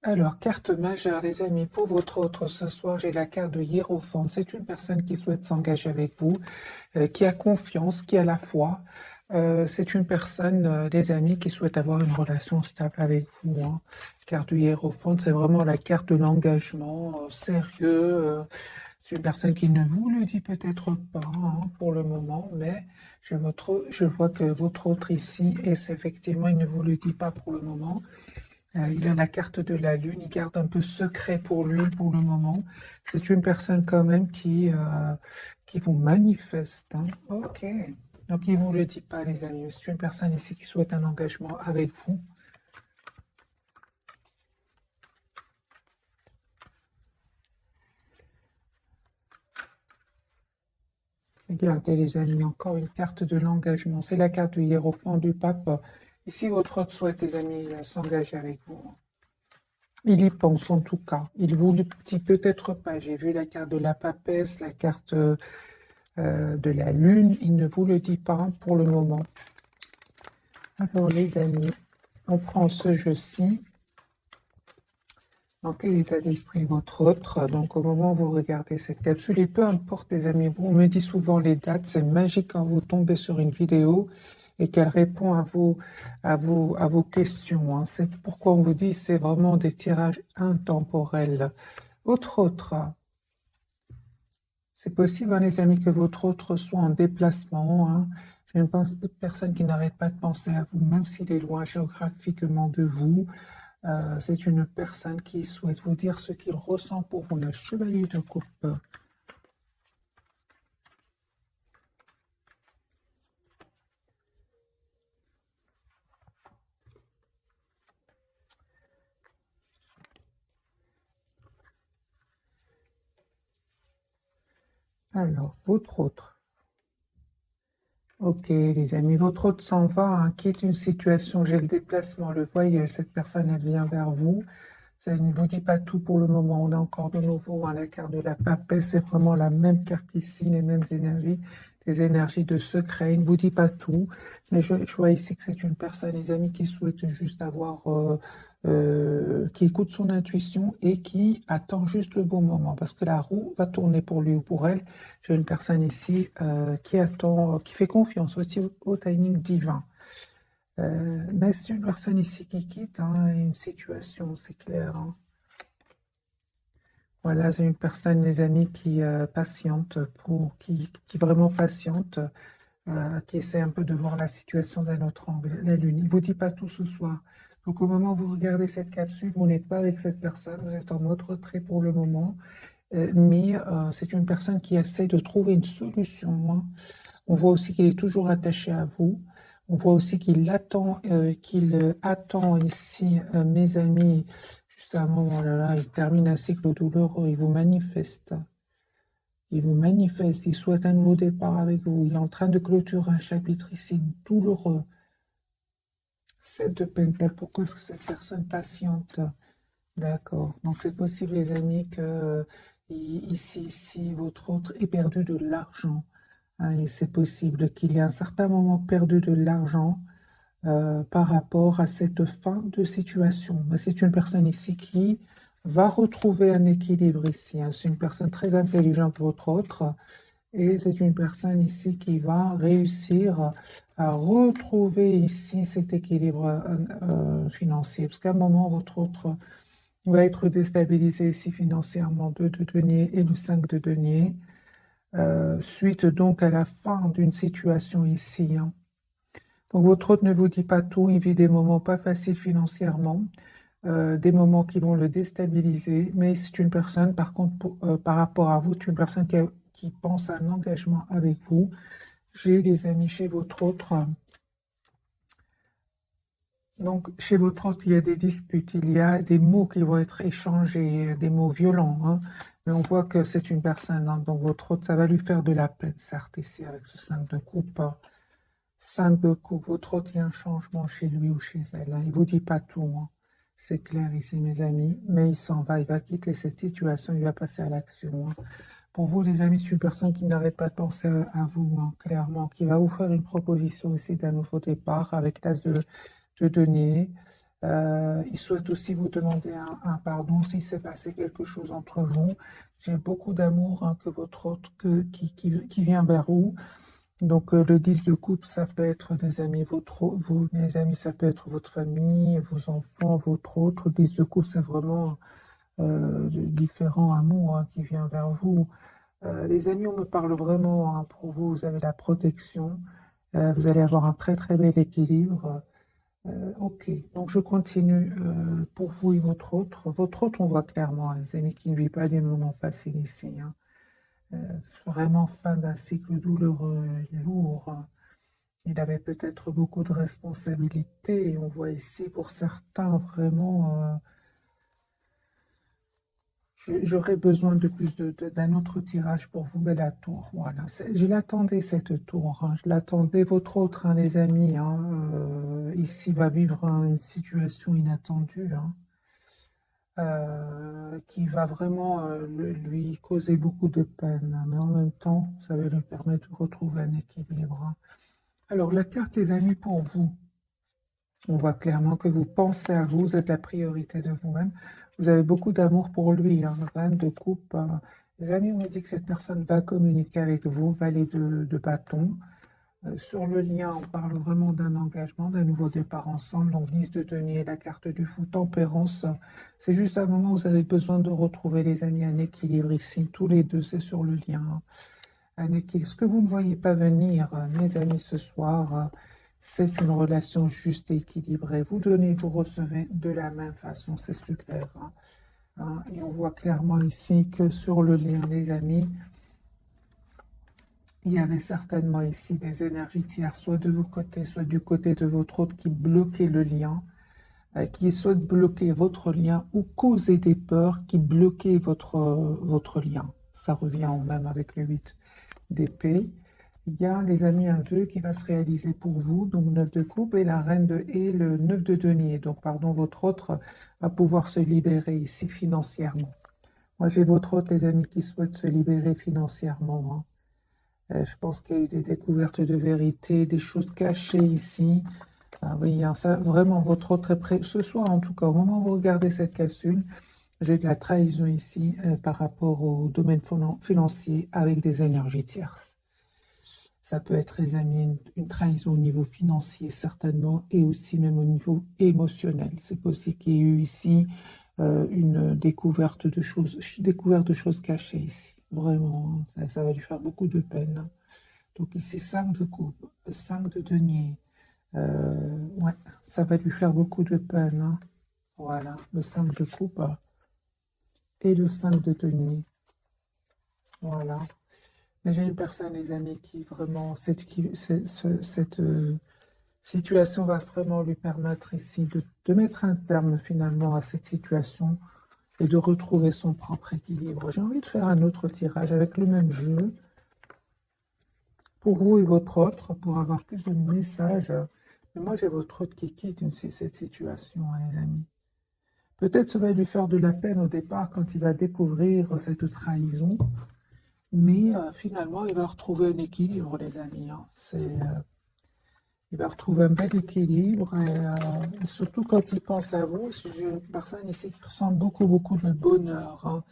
Alors, carte majeure, les amis, pour votre autre ce soir, j'ai la carte de Hiérophante. C'est une personne qui souhaite s'engager avec vous, qui a confiance, qui a la foi. C'est une personne, les amis, qui souhaite avoir une relation stable avec vous, hein. Carte du Hiérophante, c'est vraiment la carte de l'engagement sérieux. C'est une personne qui ne vous le dit peut-être pas, hein, pour le moment, mais je vois que votre autre ici, et c'est effectivement, il ne vous le dit pas pour le moment. Il a la carte de la Lune, il garde un peu secret pour lui pour le moment. C'est une personne quand même qui vous manifeste, hein. Ok. Donc il ne vous le dit pas, les amis. C'est une personne ici qui souhaite un engagement avec vous. Regardez, les amis, encore une carte de l'engagement. C'est la carte du Hiérophant du pape. Ici, votre autre souhaite, les amis, s'engager avec vous. Il y pense en tout cas. Il vous le dit peut-être pas. J'ai vu la carte de la papesse, la carte de la Lune. Il ne vous le dit pas pour le moment. Alors, les amis, on prend ce jeu-ci. Dans quel état d'esprit votre autre? Donc, au moment où vous regardez cette capsule, et peu importe, les amis, on me dit souvent les dates, c'est magique quand vous tombez sur une vidéo et qu'elle répond à vos questions, hein. C'est pourquoi on vous dit c'est vraiment des tirages intemporels. Votre autre, c'est possible, hein, les amis, que votre autre soit en déplacement, hein. J'ai une personne qui n'arrête pas de penser à vous, même s'il est loin géographiquement de vous. C'est une personne qui souhaite vous dire ce qu'il ressent pour vous, le chevalier de coupe. Alors, votre autre. Ok, les amis, votre autre s'en va, hein, quitte une situation, j'ai le déplacement, le voyage, cette personne, elle vient vers vous. Ça ne vous dit pas tout pour le moment, on a encore de nouveau, hein, la carte de la papesse, c'est vraiment la même carte ici, les mêmes énergies, des énergies de secret, il ne vous dit pas tout, mais je vois ici que c'est une personne, les amis, qui souhaite juste avoir, qui écoute son intuition et qui attend juste le bon moment, parce que la roue va tourner pour lui ou pour elle. J'ai une personne ici qui attend, qui fait confiance aussi au timing divin. Mais c'est une personne ici qui quitte, hein, une situation, c'est clair, hein. Voilà, c'est une personne, les amis, qui patiente, qui vraiment patiente, qui essaie un peu de voir la situation d'un autre angle. La Lune, il ne vous dit pas tout ce soir. Donc au moment où vous regardez cette capsule, vous n'êtes pas avec cette personne, vous êtes en mode retrait pour le moment, mais c'est une personne qui essaie de trouver une solution, hein. On voit aussi qu'il est toujours attaché à vous. On voit aussi qu'il attend ici, mes amis, juste à un moment, là, là, il termine un cycle douloureux, il vous manifeste. Il vous manifeste, il souhaite un nouveau départ avec vous. Il est en train de clôturer un chapitre ici douloureux. 7 de Pentacle, pourquoi est-ce que cette personne patiente? D'accord. Donc c'est possible, les amis, que ici, votre autre ait perdu de l'argent, hein, et c'est possible qu'il ait à un certain moment perdu de l'argent par rapport à cette fin de situation. Mais c'est une personne ici qui va retrouver un équilibre ici, hein. C'est une personne très intelligente, votre autre, et c'est une personne ici qui va réussir à retrouver ici cet équilibre financier. Parce qu'à un moment, votre autre va être déstabilisé ici financièrement, 2 de denier et le 5 de denier, suite donc à la fin d'une situation ici, hein. Donc votre hôte ne vous dit pas tout, il vit des moments pas faciles financièrement, des moments qui vont le déstabiliser, mais c'est une personne, par contre, par rapport à vous, c'est une personne qui pense à un engagement avec vous. J'ai des amis chez votre autre. Donc, chez votre hôte, il y a des disputes, il y a des mots qui vont être échangés, des mots violents, hein. Mais on voit que c'est une personne, hein, donc votre hôte, ça va lui faire de la peine, certes, ici, avec ce 5 de coupe, hein. 5 de coupe, votre hôte, il y a un changement chez lui ou chez elle, hein. Il ne vous dit pas tout, hein. C'est clair ici, mes amis, mais il s'en va, il va quitter cette situation, il va passer à l'action, hein. Pour vous, les amis, c'est une personne qui n'arrête pas de penser à vous, hein, clairement, qui va vous faire une proposition ici d'un nouveau départ avec l'as de denier. Il souhaite aussi vous demander un pardon s'il s'est passé quelque chose entre vous. J'ai beaucoup d'amour hein, que votre autre qui vient vers vous. Donc le 10 de coupe, ça peut être des amis, mes amis, ça peut être votre famille, vos enfants, votre autre. 10 de coupe, c'est vraiment différents amours hein, qui vient vers vous. Les amis, on me parle vraiment hein, pour vous, vous avez la protection, vous allez avoir un très très bel équilibre. Ok, donc je continue pour vous et votre autre. Votre autre, on voit clairement, hein, les amis, qui ne vit pas des moments faciles ici. Hein. Vraiment fin d'un cycle douloureux, lourd. Hein. Il avait peut-être beaucoup de responsabilités et on voit ici pour certains vraiment j'aurais besoin de plus d'un autre tirage pour vous, mais la tour, voilà. Je l'attendais, cette tour, hein, je l'attendais. Votre autre, hein, les amis, hein, ici va vivre hein, une situation inattendue, hein, qui va vraiment lui causer beaucoup de peine, hein, mais en même temps, ça va lui permettre de retrouver un équilibre. Hein. Alors, la carte, les amis, pour vous. On voit clairement que vous pensez à vous, vous êtes la priorité de vous-même. Vous avez beaucoup d'amour pour lui, hein, reine de coupe. Les amis, on me dit que cette personne va communiquer avec vous, valet de bâton. Sur le lien, on parle vraiment d'un engagement, d'un nouveau départ ensemble. Donc, 10 de denier, la carte du fou, tempérance. C'est juste un moment où vous avez besoin de retrouver, les amis, un équilibre ici. Tous les deux, c'est sur le lien. Hein. Un équilibre. Ce que vous ne voyez pas venir, mes amis, ce soir, c'est une relation juste et équilibrée. Vous donnez, vous recevez de la même façon. C'est super. Hein. Hein, et on voit clairement ici que sur le lien, les amis, il y avait certainement ici des énergies tierces, soit de vos côtés, soit du côté de votre autre, qui bloquaient le lien, qui souhaitent bloquer votre lien ou causer des peurs qui bloquaient votre lien. Ça revient en même avec le 8 d'épée. Il y a, les amis, un vœu qui va se réaliser pour vous, donc 9 de coupe et la reine et le 9 de denier. Donc, pardon, votre autre va pouvoir se libérer ici financièrement. Moi, j'ai votre autre, les amis, qui souhaitent se libérer financièrement. Hein. Je pense qu'il y a eu des découvertes de vérité, des choses cachées ici. Ah oui, hein, ça, vraiment, votre autre est prêt. Ce soir, en tout cas, au moment où vous regardez cette capsule, j'ai de la trahison ici par rapport au domaine financier avec des énergies tierces. Ça peut être, les amis, une trahison au niveau financier, certainement, et aussi même au niveau émotionnel. C'est possible qu'il y ait eu ici une découverte de choses cachées ici. Vraiment, ça va lui faire beaucoup de peine. Donc ici, 5 de coupe, 5 de denier. Ouais, ça va lui faire beaucoup de peine. Hein. Voilà, le 5 de coupe et le 5 de denier. Voilà. Mais j'ai une personne, les amis, qui vraiment, cette situation va vraiment lui permettre ici de mettre un terme finalement à cette situation et de retrouver son propre équilibre. J'ai envie de faire un autre tirage avec le même jeu pour vous et votre autre, pour avoir plus de messages. Mais moi, j'ai votre autre qui quitte cette situation, hein, les amis. Peut-être ça va lui faire de la peine au départ quand il va découvrir cette trahison. Mais finalement, il va retrouver un équilibre, les amis. Hein. Il va retrouver un bel équilibre. Et surtout quand il pense à vous, j'ai une personne ici qui ressent beaucoup, beaucoup de bonheur. Hein.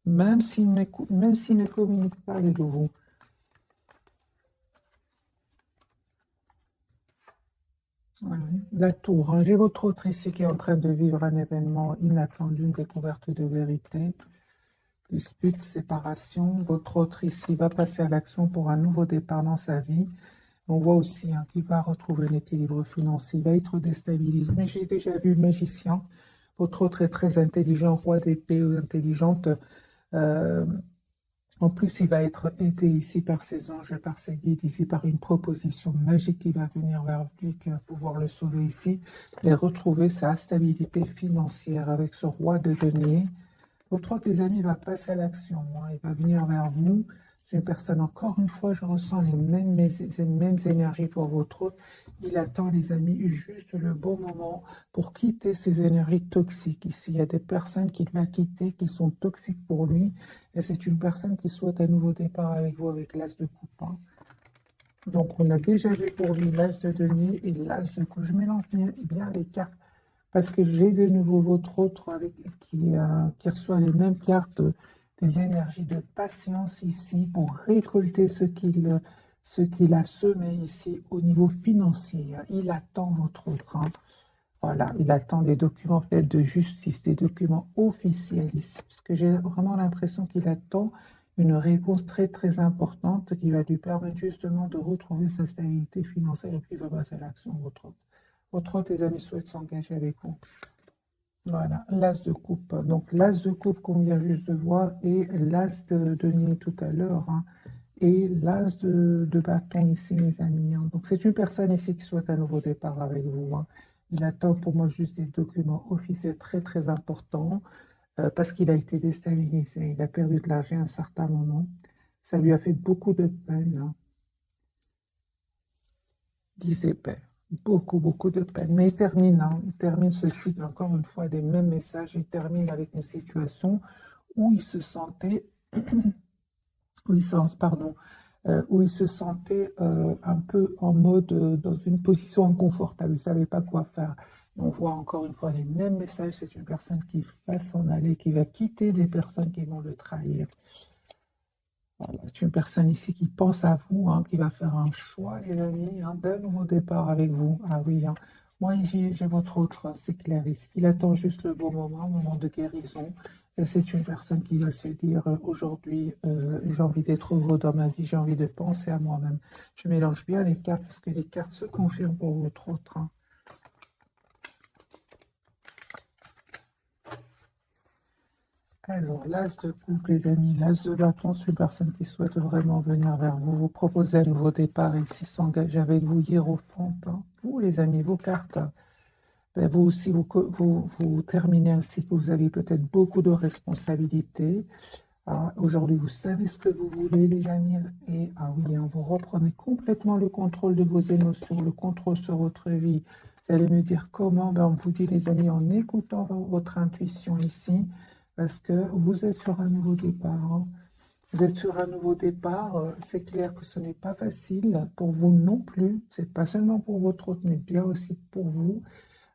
Même s'il ne communique pas avec vous. Voilà. La tour. Hein. J'ai votre autre ici qui est en train de vivre un événement inattendu, une découverte de vérité. Dispute, séparation. Votre autre ici va passer à l'action pour un nouveau départ dans sa vie. On voit aussi hein, qu'il va retrouver l'équilibre financier, il va être déstabilisé. Mais j'ai déjà vu le magicien. Votre autre est très intelligent, roi d'épée ou intelligente. En plus, il va être aidé ici par ses anges, par ses guides, ici par une proposition magique qui va venir vers lui, qui va pouvoir le sauver ici et retrouver sa stabilité financière avec ce roi de denier. Votre autre, les amis, va passer à l'action. Hein. Il va venir vers vous. C'est une personne, encore une fois, je ressens les mêmes énergies pour votre autre. Il attend, les amis, juste le bon moment pour quitter ces énergies toxiques. Ici, il y a des personnes qu'il va quitter, qui sont toxiques pour lui. Et c'est une personne qui souhaite un nouveau départ avec vous, avec l'as de coupe. Hein. Donc, on a déjà vu pour lui l'as de denier et l'as de coupe. Je mélange bien les cartes parce que j'ai de nouveau votre autre qui reçoit les mêmes cartes des énergies de patience ici pour récolter ce qu'il a semé ici au niveau financier. Il attend votre autre. Voilà, il attend des documents peut-être de justice, des documents officiels ici, parce que j'ai vraiment l'impression qu'il attend une réponse très très importante qui va lui permettre justement de retrouver sa stabilité financière et puis il va passer à l'action, votre autre. Votre autre, les amis, souhaite s'engager avec vous. Voilà, l'as de coupe. Donc l'as de coupe qu'on vient juste de voir et l'as de denier tout à l'heure. Et l'as de bâton ici, mes amis. Donc c'est une personne ici qui souhaite un nouveau départ avec vous. Il attend pour moi juste des documents officiels très très importants parce qu'il a été déstabilisé. Il a perdu de l'argent à un certain moment. Ça lui a fait beaucoup de peine. 10 épais. Beaucoup, beaucoup de peine. Mais il termine ce cycle, encore une fois, des mêmes messages. Il termine avec une situation où il se sentait, où il se sentait un peu en mode, dans une position inconfortable. Il ne savait pas quoi faire. On voit encore une fois les mêmes messages. C'est une personne qui va s'en aller, qui va quitter des personnes qui vont le trahir. Voilà, c'est une personne ici qui pense à vous, qui va faire un choix, les amis, d'un nouveau départ avec vous. Ah oui, moi ici, j'ai votre autre, c'est clair ici. Il attend juste le bon moment de guérison. Et c'est une personne qui va se dire, aujourd'hui, j'ai envie d'être heureux dans ma vie, j'ai envie de penser à moi-même. Je mélange bien les cartes parce que les cartes se confirment pour votre autre. Alors, l'as de coupe, les amis, l'as de bâton, c'est une personne qui souhaite vraiment venir vers vous, vous proposer un nouveau départ ici, s'engager avec vous, hiérophante. Vous, les amis, vos cartes, ben, vous aussi, vous terminez ainsi que vous avez peut-être beaucoup de responsabilités. Aujourd'hui, vous savez ce que vous voulez, les amis, et oui, vous reprenez complètement le contrôle de vos émotions, le contrôle sur votre vie. Vous allez me dire comment, ben, on vous dit, les amis, en écoutant votre intuition ici, parce que vous êtes sur un nouveau départ. Vous êtes sur un nouveau départ. C'est clair que ce n'est pas facile pour vous non plus. C'est pas seulement pour votre autre, mais bien aussi pour vous.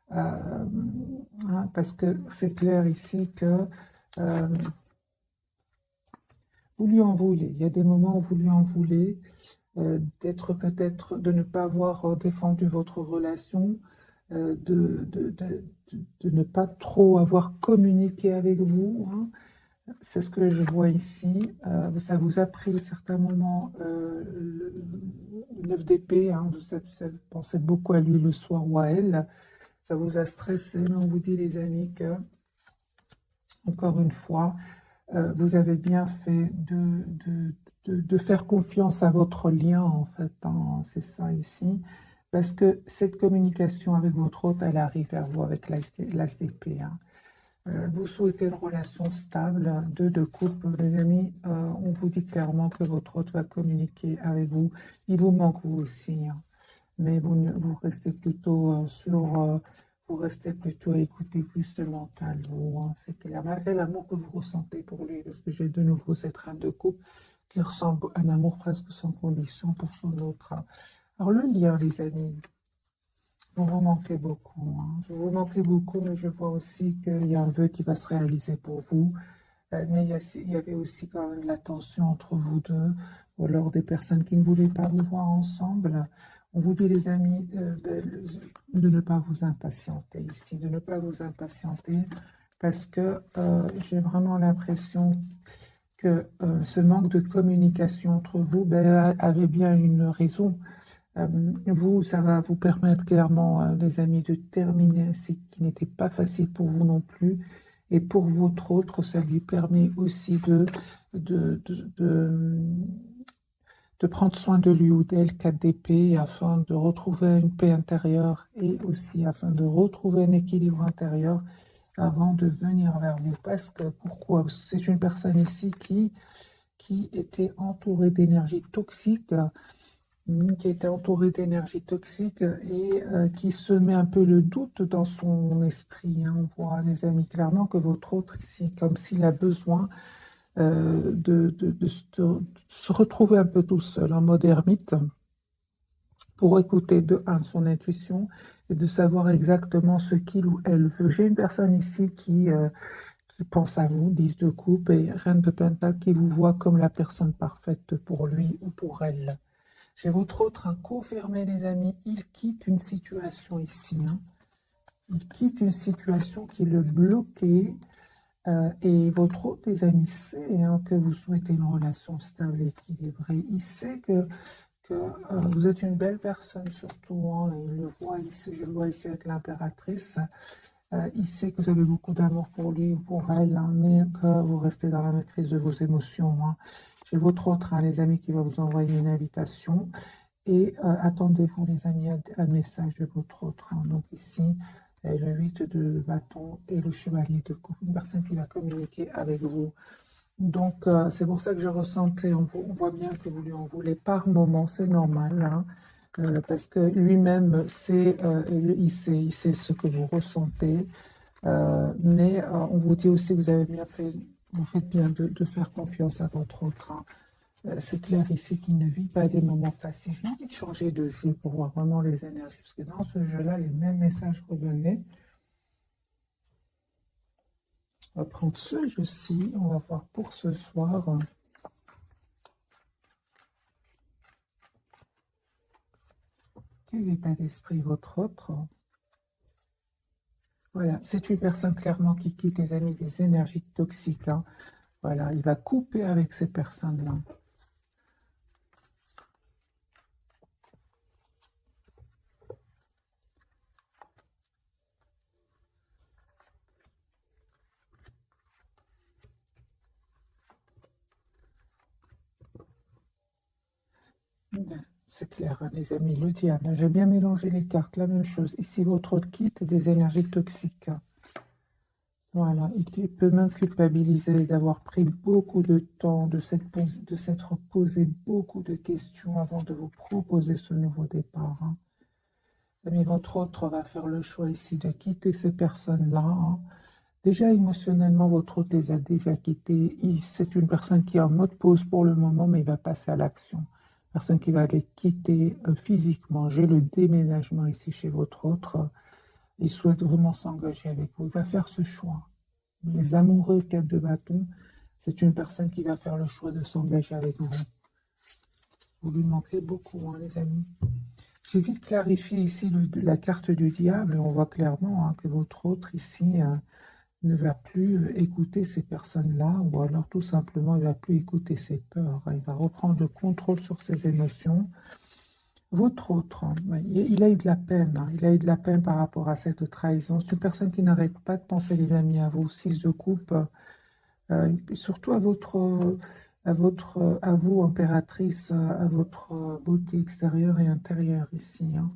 Parce que c'est clair ici que vous lui en voulez. Il y a des moments où vous lui en voulez, d'être peut-être, de ne pas avoir défendu votre relation, de ne pas trop avoir communiqué avec vous. C'est ce que je vois ici. Ça vous a pris à certains moments le 9 d'épée. Vous pensez beaucoup à lui le soir ou à elle. Ça vous a stressé, mais on vous dit, les amis, que, encore une fois, vous avez bien fait de faire confiance à votre lien, en fait. C'est ça ici. Parce que cette communication avec votre hôte, elle arrive vers vous avec l'as d'épée. Vous souhaitez une relation stable, de couple, les amis. On vous dit clairement que votre hôte va communiquer avec vous. Il vous manque vous aussi, mais vous restez plutôt vous restez plutôt à écouter plus le mental, vous, c'est clair. Malgré l'amour que vous ressentez pour lui, parce que j'ai de nouveau cette reine de coupe qui ressemble à un amour presque sans condition pour son autre. Alors le lien, les amis. Vous vous manquez beaucoup. Vous vous manquez beaucoup, mais je vois aussi qu'il y a un vœu qui va se réaliser pour vous. Mais il y avait aussi quand même de la tension entre vous deux, ou alors des personnes qui ne voulaient pas vous voir ensemble. On vous dit, les amis, de ne pas vous impatienter ici, de ne pas vous impatienter, parce que j'ai vraiment l'impression que ce manque de communication entre vous avait bien une raison. Vous, ça va vous permettre clairement, les amis, de terminer ce qui n'était pas facile pour vous non plus. Et pour votre autre, ça lui permet aussi de, de, de, de prendre soin de lui ou d'elle, 4 d'épée, afin de retrouver une paix intérieure et aussi afin de retrouver un équilibre intérieur avant de venir vers vous. Parce que, pourquoi? Parce que c'est une personne ici qui était entourée d'énergie toxique, qui était entouré d'énergie toxique et qui semait un peu le doute dans son esprit. On voit, les amis, clairement que votre autre ici, comme s'il a besoin de se retrouver un peu tout seul, en mode ermite, pour écouter de un son intuition et de savoir exactement ce qu'il ou elle veut. J'ai une personne ici qui pense à vous, 10 de coupe et reine de pentacle qui vous voit comme la personne parfaite pour lui ou pour elle. J'ai votre autre, hein, confirmé les amis, il quitte une situation ici. Hein. Il quitte une situation qui le bloquait. Et votre autre, les amis, sait hein, que vous souhaitez une relation stable et équilibrée. Il sait que vous êtes une belle personne surtout. Hein, il le voit ici, je le vois ici avec l'impératrice. Il sait que vous avez beaucoup d'amour pour lui ou pour elle, hein, mais que vous restez dans la maîtrise de vos émotions. Hein. J'ai votre autre, hein, les amis, qui va vous envoyer une invitation. Et attendez-vous, les amis, un message de votre autre. Hein. Donc ici, le 8 de bâton et le chevalier de coupe. Une personne qui va communiquer avec vous. Donc, c'est pour ça que je ressens qu'on voit bien que vous lui en voulez par moment. C'est normal, hein, parce que lui-même, il sait ce que vous ressentez. Mais on vous dit aussi que vous avez bien fait, vous faites bien de faire confiance à votre autre. Hein. C'est clair ici qu'il ne vit pas des moments faciles. J'ai envie de changer de jeu pour voir vraiment les énergies. Parce que dans ce jeu-là, les mêmes messages revenaient. On va prendre ce jeu-ci. On va voir pour ce soir. Quel état d'esprit votre autre? Voilà, c'est une personne clairement qui quitte, les amis, des énergies toxiques. Hein. Voilà, il va couper avec ces personnes-là. C'est clair, hein, les amis, le diable. J'ai bien mélangé les cartes, la même chose. Ici, votre autre quitte des énergies toxiques. Voilà, il peut même culpabiliser d'avoir pris beaucoup de temps, de s'être posé beaucoup de questions avant de vous proposer ce nouveau départ. Hein. Mais votre autre va faire le choix ici de quitter ces personnes-là. Hein. Déjà, émotionnellement, votre autre les a déjà quittés. C'est une personne qui est en mode pause pour le moment, mais il va passer à l'action. Personne qui va les quitter physiquement. J'ai le déménagement ici chez votre autre. Il souhaite vraiment s'engager avec vous. Il va faire ce choix. Les amoureux 4 de bâton, c'est une personne qui va faire le choix de s'engager avec vous. Vous lui manquez beaucoup, hein, les amis. J'ai vite clarifié ici la carte du diable. On voit clairement hein, que votre autre ici ne va plus écouter ces personnes-là, ou alors tout simplement, il ne va plus écouter ses peurs. Hein. Il va reprendre le contrôle sur ses émotions. Votre autre, hein, il a eu de la peine. Hein. Il a eu de la peine par rapport à cette trahison. C'est une personne qui n'arrête pas de penser, les amis, à vous. 6 de coupe. Surtout à vous, impératrice, à votre beauté extérieure et intérieure ici. Hein.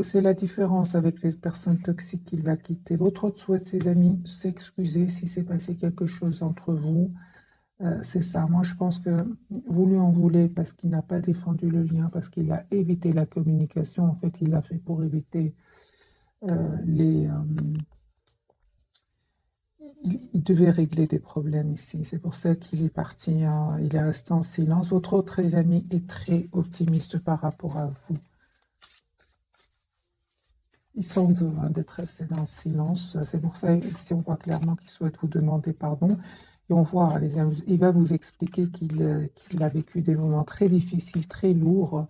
C'est la différence avec les personnes toxiques qu'il va quitter. Votre autre souhaite, ses amis, s'excuser si s'est passé quelque chose entre vous. C'est ça. Moi, je pense que vous lui en voulez parce qu'il n'a pas défendu le lien, parce qu'il a évité la communication. En fait, il l'a fait pour éviter les... il devait régler des problèmes ici. C'est pour ça qu'il est parti. Hein, il est resté en silence. Votre autre, les amis, est très optimiste par rapport à vous. Il s'en veut hein, d'être resté dans le silence. C'est pour ça ici on voit clairement qu'il souhaite vous demander pardon. Et on voit, les amis, il va vous expliquer qu'il a vécu des moments très difficiles, très lourds.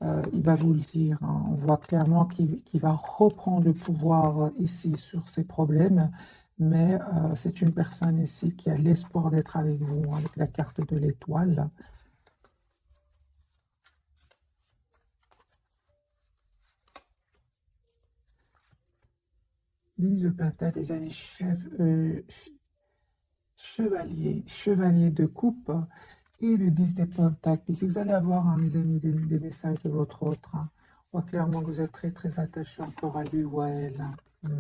Il va vous le dire. Hein. On voit clairement qu'il va reprendre le pouvoir ici sur ses problèmes. Mais c'est une personne ici qui a l'espoir d'être avec vous, hein, avec la carte de l'étoile. Lise de pentacle, les amis, chevalier de coupe et le 10 des pentacles. Ici, vous allez avoir, hein, mes amis, des messages de votre autre. Hein. On voit clairement que vous êtes très, très attaché encore à lui ou à elle. Hein.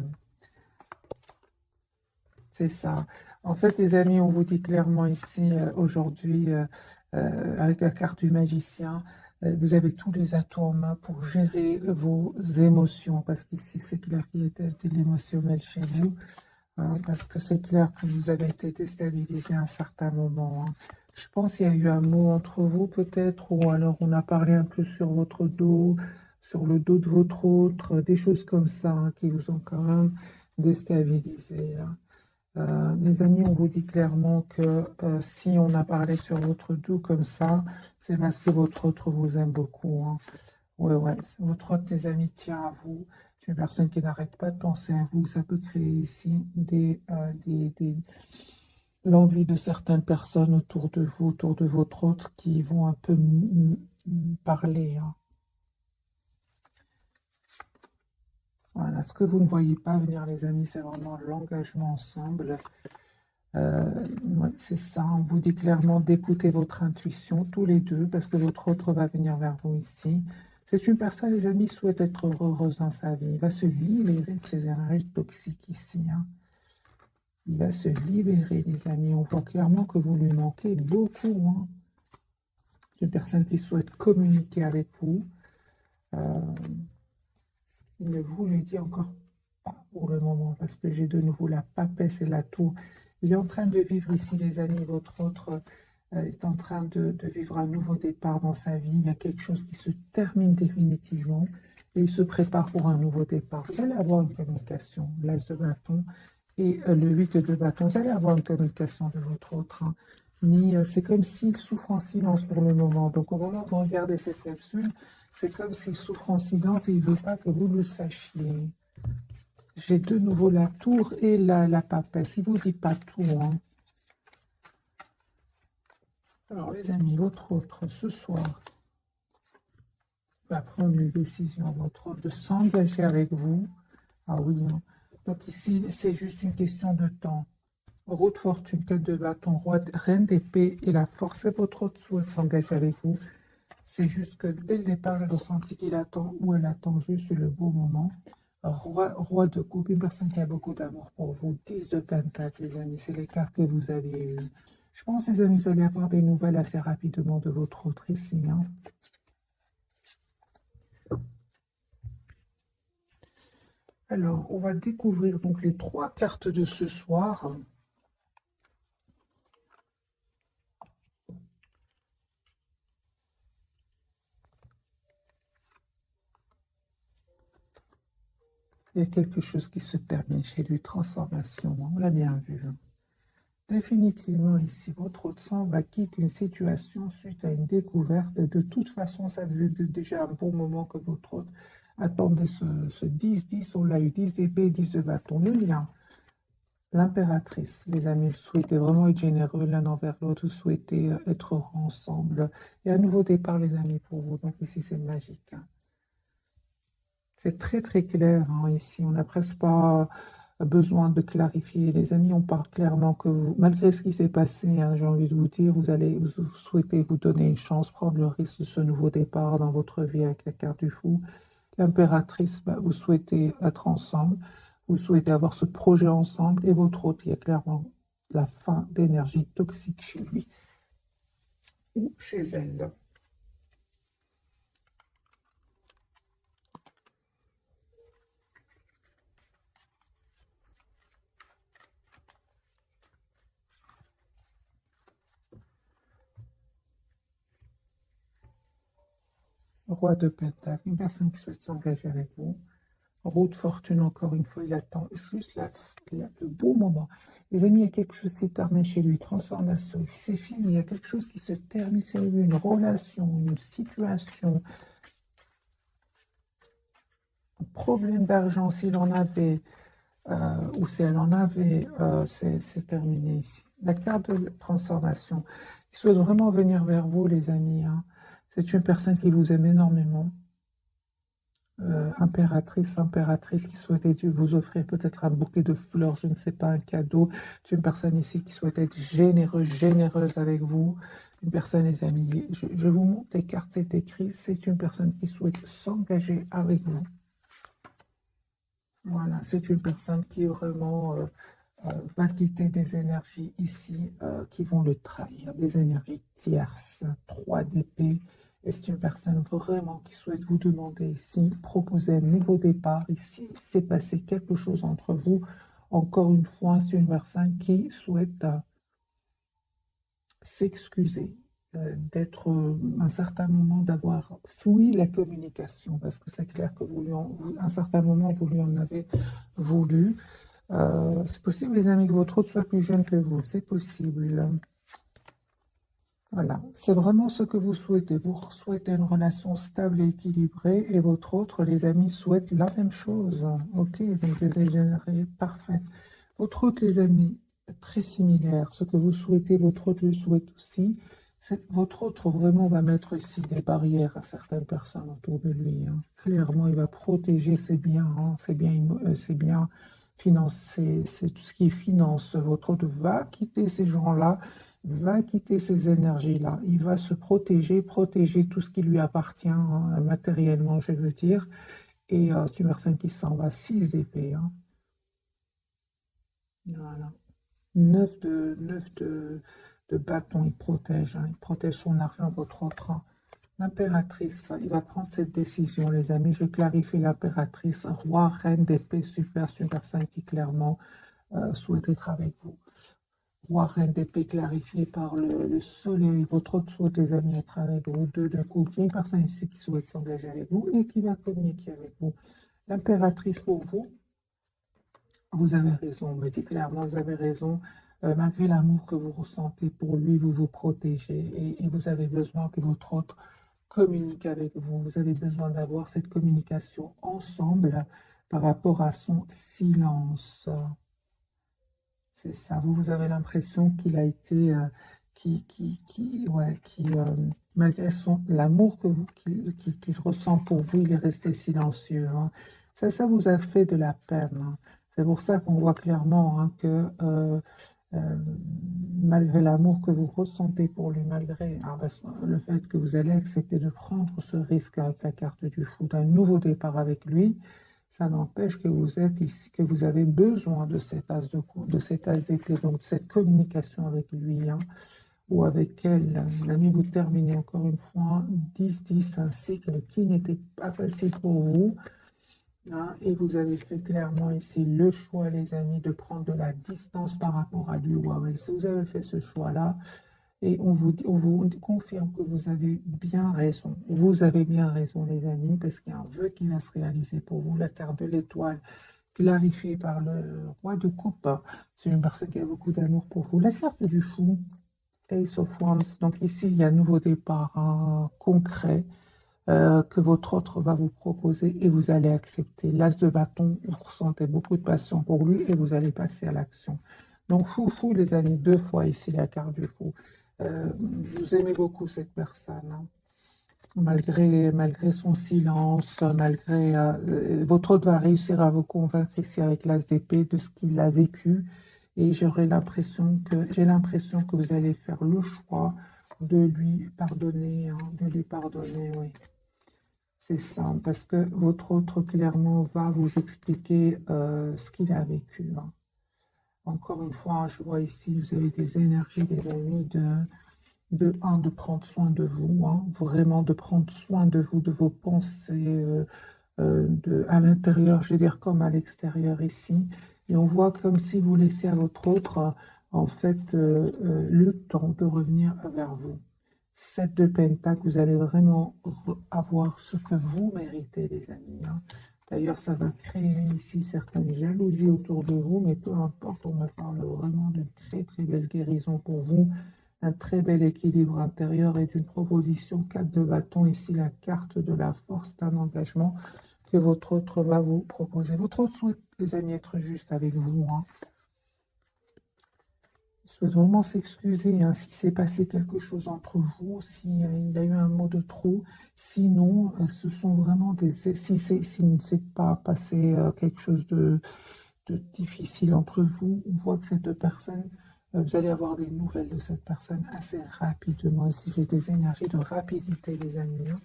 C'est ça. En fait, les amis, on vous dit clairement ici, aujourd'hui, avec la carte du magicien, vous avez tous les atouts en main pour gérer vos émotions, parce qu'ici, c'est clair qu'il y a de l'émotionnel chez vous, hein, parce que c'est clair que vous avez été déstabilisé à un certain moment. Hein. Je pense qu'il y a eu un mot entre vous peut-être, ou alors on a parlé un peu sur votre dos, sur le dos de votre autre, des choses comme ça hein, qui vous ont quand même déstabilisé, hein. Les amis, on vous dit clairement que si on a parlé sur votre dos comme ça, c'est parce que votre autre vous aime beaucoup, hein. Ouais, ouais, votre autre, tes amis, tient à vous. C'est une personne qui n'arrête pas de penser à vous. Ça peut créer ici l'envie de certaines personnes autour de vous, autour de votre autre, qui vont un peu parler, hein. Voilà, ce que vous ne voyez pas venir, les amis, c'est vraiment l'engagement ensemble. Ouais, c'est ça, on vous dit clairement d'écouter votre intuition, tous les deux, parce que votre autre va venir vers vous ici. C'est une personne, les amis, souhaite être heureuse dans sa vie. Il va se libérer de ces énergies toxiques ici, hein. Il va se libérer, les amis. On voit clairement que vous lui manquez beaucoup, hein. C'est une personne qui souhaite communiquer avec vous. Il ne vous le dit encore pas pour le moment, parce que j'ai de nouveau la papesse et la tour. Il est en train de vivre ici, les amis, votre autre est en train de vivre un nouveau départ dans sa vie. Il y a quelque chose qui se termine définitivement et il se prépare pour un nouveau départ. Vous allez avoir une communication, l'as de bâton et le 8 de bâton. Vous allez avoir une communication de votre autre, hein. Mais c'est comme s'il souffre en silence pour le moment. Donc au moment où vous regardez cette capsule, c'est comme s'il souffre en silence et il ne veut pas que vous le sachiez. J'ai de nouveau la tour et la papesse. Il ne vous dit pas tout, hein. Alors les amis, votre autre ce soir va prendre une décision, votre autre, de s'engager avec vous. Ah oui, hein. Donc ici, c'est juste une question de temps. Roue de fortune, 4 de bâton, reine d'épée et la force. C'est votre autre souhaite s'engager avec vous. C'est juste que dès le départ, j'ai ressenti qu'il attend ou elle attend juste le beau moment. Roi de coupe, une personne qui a beaucoup d'amour pour vous. 10 de pentacle, les amis, c'est les cartes que vous avez eues. Je pense, les amis, vous allez avoir des nouvelles assez rapidement de votre autre ici, hein. Alors, on va découvrir donc les 3 cartes de ce soir. Il y a quelque chose qui se termine chez lui, transformation, hein, on l'a bien vu, hein. Définitivement ici, votre autre sang va quitter une situation suite à une découverte. De toute façon, ça faisait déjà un bon moment que votre autre attendait ce 10-10. On l'a eu 10 d'épée, 10 de bâton. Le lien, l'impératrice, les amis, vous souhaitez vraiment être généreux l'un envers l'autre. Vous souhaitez être heureux ensemble. Il y a un nouveau départ, les amis, pour vous. Donc ici, c'est magique, hein. C'est très très clair, hein, ici. On n'a presque pas besoin de clarifier. Les amis, on parle clairement que vous, malgré ce qui s'est passé, hein, j'ai envie de vous dire, vous souhaitez vous donner une chance, prendre le risque de ce nouveau départ dans votre vie avec la carte du fou. L'impératrice, bah, vous souhaitez être ensemble, vous souhaitez avoir ce projet ensemble, et votre autre, il y a clairement la fin d'énergie toxique chez lui ou chez elle. Roi de Pentacle, une personne qui souhaite s'engager avec vous. Roue de fortune, encore une fois, il attend juste le beau moment. Les amis, il y a quelque chose qui s'est terminé chez lui, transformation. Ici, c'est fini, il y a quelque chose qui se termine chez lui, une relation, une situation, un problème d'argent, s'il en avait, ou si elle en avait, c'est terminé ici. La carte de transformation. Il souhaite vraiment venir vers vous, les amis, hein. C'est une personne qui vous aime énormément. Impératrice qui souhaitait vous offrir peut-être un bouquet de fleurs, je ne sais pas, un cadeau. C'est une personne ici qui souhaite être généreuse avec vous. Une personne, les amis, je vous montre les cartes, c'est écrit, c'est une personne qui souhaite s'engager avec vous. Voilà, c'est une personne qui vraiment va quitter des énergies ici qui vont le trahir, des énergies tierces, 3 d'épée. Et c'est une personne vraiment qui souhaite vous demander ici, proposer un nouveau départ. Ici, s'est passé quelque chose entre vous. Encore une fois, c'est une personne qui souhaite s'excuser, d'être à un certain moment d'avoir fui la communication, parce que c'est clair que à un certain moment, vous lui en avez voulu. C'est possible, les amis, que votre autre soit plus jeune que vous, c'est possible. Voilà, c'est vraiment ce que vous souhaitez. Vous souhaitez une relation stable et équilibrée, et votre autre, les amis, souhaite la même chose. Ok, donc c'est des énergies parfaites. Votre autre, les amis, très similaire. Ce que vous souhaitez, votre autre le souhaite aussi. Votre autre vraiment va mettre ici des barrières à certaines personnes autour de lui, hein. Clairement, il va protéger ses biens, hein, ses biens financiers, c'est tout ce qui est finance. Votre autre va quitter ces gens-là, va quitter ces énergies-là. Il va se protéger tout ce qui lui appartient, hein, matériellement, je veux dire. Et c'est une personne qui s'en va, 6 d'épée, hein. Voilà. 9 de bâton, il protège son argent, votre autre, hein. L'impératrice, il va prendre cette décision, les amis. Je clarifie l'impératrice, roi, reine d'épée, super, c'est une personne qui clairement souhaite être avec vous. Roi, reine d'épée clarifié par le soleil, votre autre souhaite, les amis, être avec vous. 2 de coupe, il y a une personne ici qui souhaite s'engager avec vous et qui va communiquer avec vous. L'impératrice pour vous avez raison, me dit clairement, vous avez raison. Malgré l'amour que vous ressentez pour lui, vous vous protégez et vous avez besoin que votre autre communique avec vous. Vous avez besoin d'avoir cette communication ensemble par rapport à son silence. C'est ça, vous avez l'impression qu'il a été, malgré l'amour qu'il ressent pour vous, il est resté silencieux, hein. Ça vous a fait de la peine, hein. C'est pour ça qu'on voit clairement, hein, que euh, malgré l'amour que vous ressentez pour lui, malgré le fait que vous allez accepter de prendre ce risque avec la carte du fou, d'un nouveau départ avec lui, ça n'empêche que vous êtes ici, que vous avez besoin de cet as de cet as d'épée, donc de cette communication avec lui, hein, ou avec elle. L'ami, vous terminez encore une fois 10-10, un cycle qui n'était pas facile pour vous, hein, et vous avez fait clairement ici le choix, les amis, de prendre de la distance par rapport à lui ou à elle. Si vous avez fait ce choix-là, et on vous confirme que vous avez bien raison. Vous avez bien raison, les amis, parce qu'il y a un vœu qui va se réaliser pour vous. La carte de l'étoile, clarifiée par le roi de coupe. C'est une personne qui a beaucoup d'amour pour vous. La carte du fou, Ace of Wands. Donc ici, il y a un nouveau départ, hein, concret, que votre autre va vous proposer et vous allez accepter. L'as de bâton, vous ressentez beaucoup de passion pour lui et vous allez passer à l'action. Donc fou, les amis, 2 fois ici la carte du fou. Vous aimez beaucoup cette personne, hein. Malgré son silence, malgré votre autre va réussir à vous convaincre ici avec l'as d'épée de ce qu'il a vécu. Et j'ai l'impression que vous allez faire le choix de lui pardonner, hein, oui. C'est ça, parce que votre autre clairement va vous expliquer ce qu'il a vécu, hein. Encore une fois, je vois ici, vous avez des énergies, des amis, de prendre soin de vous, hein, vraiment de prendre soin de vous, de vos pensées, à l'intérieur, je veux dire comme à l'extérieur ici. Et on voit comme si vous laissez à votre autre, en fait, le temps de revenir vers vous. 7 de Pentacle, vous allez vraiment avoir ce que vous méritez, les amis, hein. D'ailleurs, ça va créer ici certaines jalousies autour de vous, mais peu importe, on me parle vraiment d'une très très belle guérison pour vous, un très bel équilibre intérieur et d'une proposition 4 de bâton, ici la carte de la force d'un engagement que votre autre va vous proposer. Votre autre souhaite, les amis, être juste avec vous, hein. Il souhaite vraiment s'excuser, hein, si s'est passé quelque chose entre vous, s'il y a eu un mot de trop. Sinon, ce sont vraiment s'il ne s'est pas passé quelque chose de difficile entre vous, on voit que cette personne, vous allez avoir des nouvelles de cette personne assez rapidement. Ici, j'ai des énergies de rapidité, les amis, hein.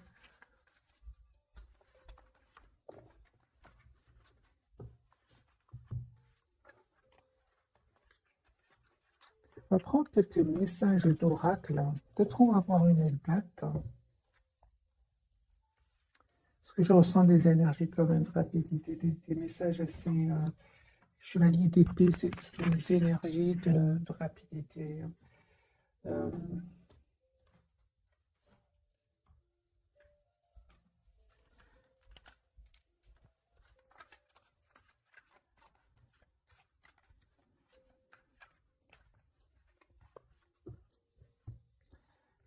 On va prendre quelques messages d'oracle. Peut-être on va avoir une date. Parce que je ressens des énergies quand même de rapidité, des messages assez chevalier d'épée, c'est des énergies de rapidité. Euh,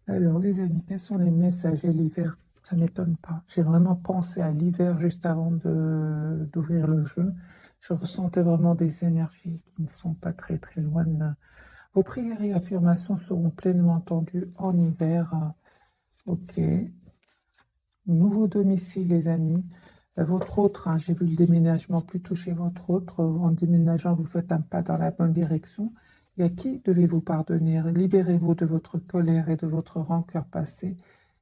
alors, les amis, quels sont les messages et l'hiver? Ça ne m'étonne pas. J'ai vraiment pensé à l'hiver juste avant d'ouvrir le jeu. Je ressentais vraiment des énergies qui ne sont pas très très loin. Vos prières et affirmations seront pleinement entendues en hiver. Ok. Nouveau domicile, les amis. Votre autre, hein, j'ai vu le déménagement plutôt chez votre autre. En déménageant, vous faites un pas dans la bonne direction. Et à qui devez-vous pardonner? Libérez-vous de votre colère et de votre rancœur passée.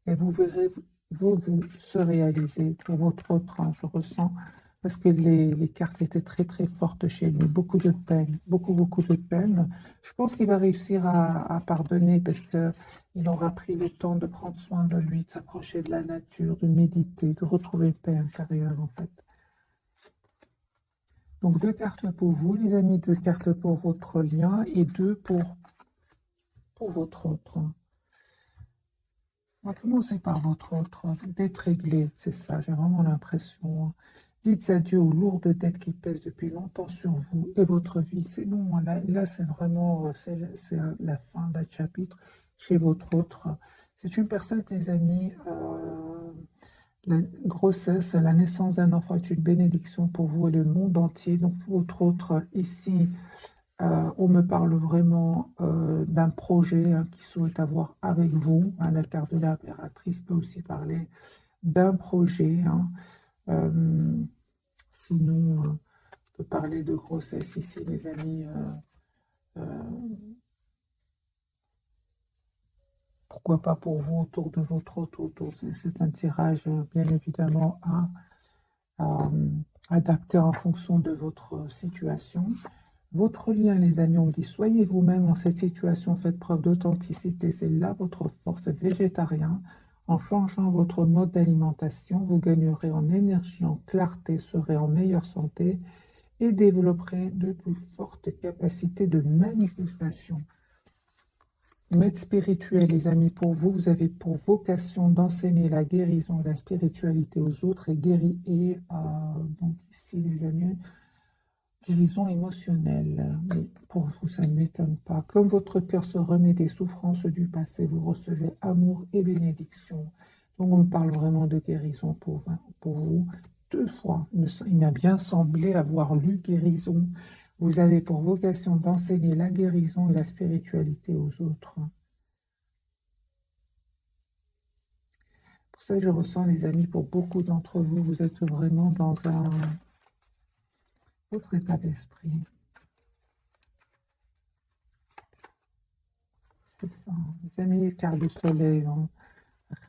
Et vous verrez, vous se réaliser pour votre autre, hein, je ressens. Parce que les cartes étaient très très fortes chez lui. Beaucoup de peine, beaucoup de peine. Je pense qu'il va réussir à pardonner parce que il aura pris le temps de prendre soin de lui, de s'approcher de la nature, de méditer, de retrouver paix intérieure en fait. Donc deux cartes pour vous, les amis, deux cartes pour votre lien et deux pour votre autre. On va commencer par votre autre, d'être réglé, c'est ça, j'ai vraiment l'impression. Dites adieu aux lourdes dettes qui pèsent depuis longtemps sur vous et votre vie. C'est bon, là c'est vraiment c'est la fin d'un chapitre chez votre autre. C'est une personne, tes amis, la grossesse, la naissance d'un enfant est une bénédiction pour vous et le monde entier. Donc, votre autre, ici, on me parle vraiment d'un projet hein, qu'il souhaite avoir avec vous. Hein, la carte de l'impératrice peut aussi parler d'un projet. Hein. Euh, sinon, on peut parler de grossesse ici, les amis. Euh, pourquoi pas pour vous, autour de votre autre. C'est un tirage, bien évidemment, à adapter en fonction de votre situation. Votre lien, les amis, on dit, soyez vous-même en cette situation, faites preuve d'authenticité, c'est là votre force végétarien. En changeant votre mode d'alimentation, vous gagnerez en énergie, en clarté, serez en meilleure santé et développerez de plus fortes capacités de manifestation. Maître spirituel, les amis, pour vous, vous avez pour vocation d'enseigner la guérison et la spiritualité aux autres et guérir. Et donc ici, les amis, guérison émotionnelle. Mais pour vous, ça ne m'étonne pas. Comme votre cœur se remet des souffrances du passé, vous recevez amour et bénédiction. Donc on me parle vraiment de guérison pour vous. Deux fois, il m'a bien semblé avoir lu guérison. Vous avez pour vocation d'enseigner la guérison et la spiritualité aux autres. Pour ça, je ressens, les amis, pour beaucoup d'entre vous, vous êtes vraiment dans un autre état d'esprit. C'est ça. Les amis, quart du soleil, hein.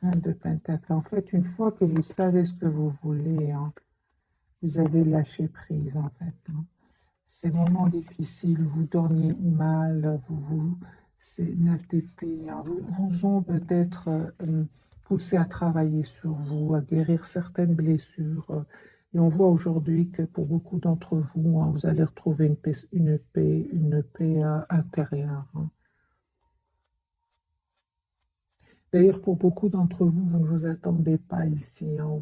Reine de Pentacle. En fait, une fois que vous savez ce que vous voulez, hein, vous avez lâché prise, en fait. Hein. Ces moments difficiles, vous dormiez mal, c'est 9 d'épée, hein, vous ont peut-être poussé à travailler sur vous, à guérir certaines blessures. Et on voit aujourd'hui que pour beaucoup d'entre vous, hein, vous allez retrouver une paix intérieure. Hein. D'ailleurs, pour beaucoup d'entre vous, vous ne vous attendez pas ici. Hein. On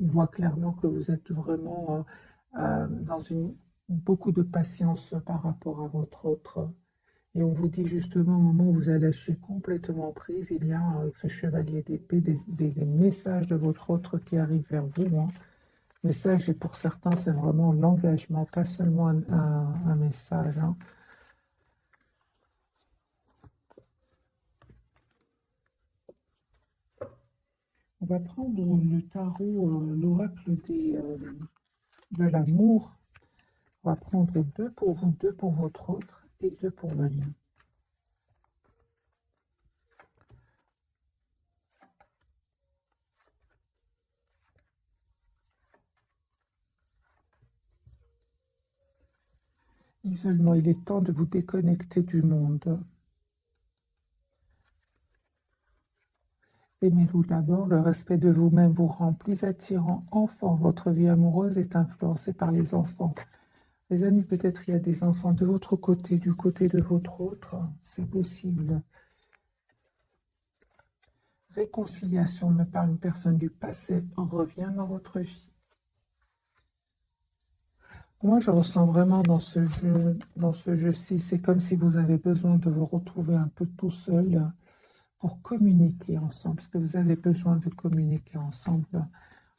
voit clairement que vous êtes vraiment dans beaucoup de patience par rapport à votre autre. Et on vous dit justement au moment où vous allez lâcher complètement prise, il y a avec ce chevalier d'épée des messages de votre autre qui arrivent vers vous. Hein. Message, et pour certains, c'est vraiment l'engagement, pas seulement un message. Hein. On va prendre le tarot, l'oracle de l'amour. On va prendre deux pour vous, deux pour votre autre et deux pour le lien. Isolement, il est temps de vous déconnecter du monde. Aimez-vous d'abord, le respect de vous-même vous rend plus attirant. Enfant, votre vie amoureuse est influencée par les enfants. Les amis, peut-être il y a des enfants de votre côté, du côté de votre autre, c'est possible. réconciliation, me parle une personne du passé, revient dans votre vie. Moi, je ressens vraiment dans ce jeu-ci, c'est comme si vous avez besoin de vous retrouver un peu tout seul pour communiquer ensemble, parce que vous avez besoin de communiquer ensemble.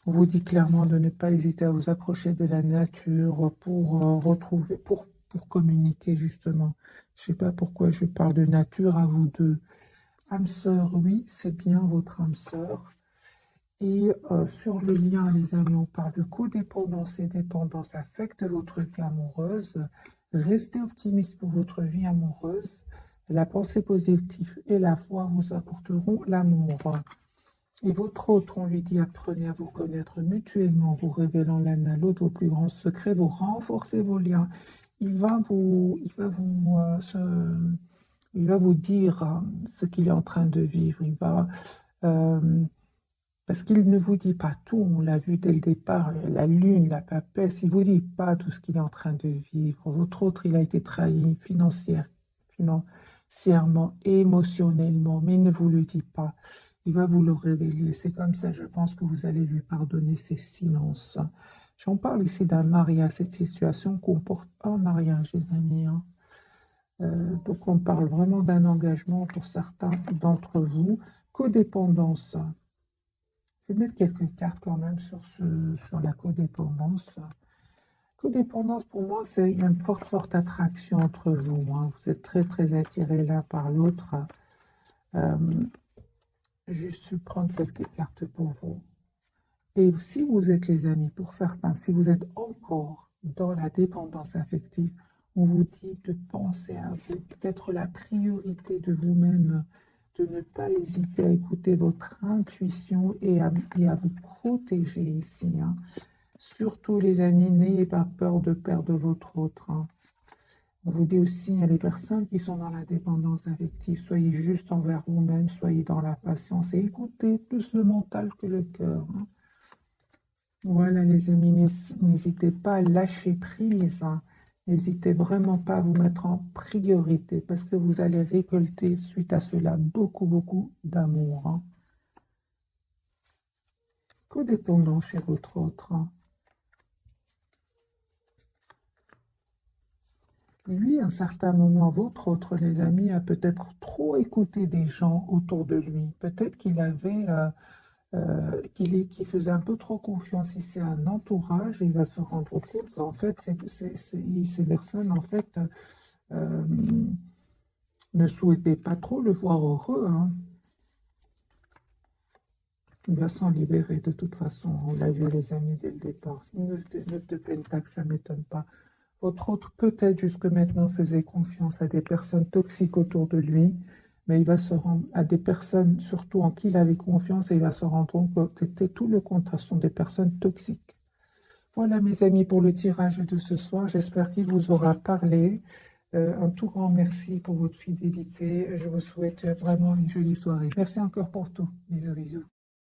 On vous dit clairement de ne pas hésiter à vous approcher de la nature pour retrouver, pour communiquer justement. Je sais pas pourquoi je parle de nature à vous deux. Âme sœur, oui, c'est bien votre âme sœur. Et sur le lien, les amis, on parle de codépendance et dépendance affecte votre vie amoureuse. Restez optimiste pour votre vie amoureuse. La pensée positive et la foi vous apporteront l'amour. Et votre autre, on lui dit, apprenez à vous connaître mutuellement, vous révélant l'un à l'autre vos plus grands secrets, vous renforcez vos liens. Il va vous dire ce qu'il est en train de vivre. Parce qu'il ne vous dit pas tout, on l'a vu dès le départ, la lune, la papesse, il ne vous dit pas tout ce qu'il est en train de vivre. Votre autre, il a été trahi financièrement, émotionnellement, mais il ne vous le dit pas. Il va vous le révéler. C'est comme ça, je pense que vous allez lui pardonner ses silences. J'en parle ici d'un mariage. Cette situation comporte un mariage, les amis. Donc, on parle vraiment d'un engagement pour certains d'entre vous. Codépendance. Je vais mettre quelques cartes quand même sur la codépendance. Codépendance, pour moi, c'est une forte attraction entre vous. Vous êtes très attirés l'un par l'autre. Juste prendre quelques cartes pour vous. Et si vous êtes, les amis, pour certains, si vous êtes encore dans la dépendance affective, on vous dit de penser à vous, d'être la priorité de vous-même, de ne pas hésiter à écouter votre intuition et à vous protéger ici. Surtout, les amis, n'ayez pas peur de perdre votre autre. On vous dit aussi, il y a les personnes qui sont dans la dépendance affective, soyez juste envers vous-même, soyez dans la patience et écoutez plus le mental que le cœur. Voilà, les amis, n'hésitez pas à lâcher prise. N'hésitez vraiment pas à vous mettre en priorité parce que vous allez récolter suite à cela beaucoup d'amour. Codépendant chez votre autre. Lui, à un certain moment, votre autre, les amis, a peut-être trop écouté des gens autour de lui. Peut-être qu'il avait, qu'il faisait un peu trop confiance ici à un entourage et il va se rendre compte qu'en fait, ces personnes, en fait, ne souhaitaient pas trop le voir heureux. Il va s'en libérer de toute façon. On l'a vu, les amis, dès le départ. Ne te plaigne pas que ça ne m'étonne pas. Votre autre, peut-être jusque maintenant, faisait confiance à des personnes toxiques autour de lui, mais il va se rendre à des personnes, surtout en qui il avait confiance, et il va se rendre compte que c'était tout le contraire, ce sont des personnes toxiques. Voilà, mes amis, pour le tirage de ce soir. J'espère qu'il vous aura parlé. Un tout grand merci pour votre fidélité. Je vous souhaite vraiment une jolie soirée. Merci encore pour tout. Bisous.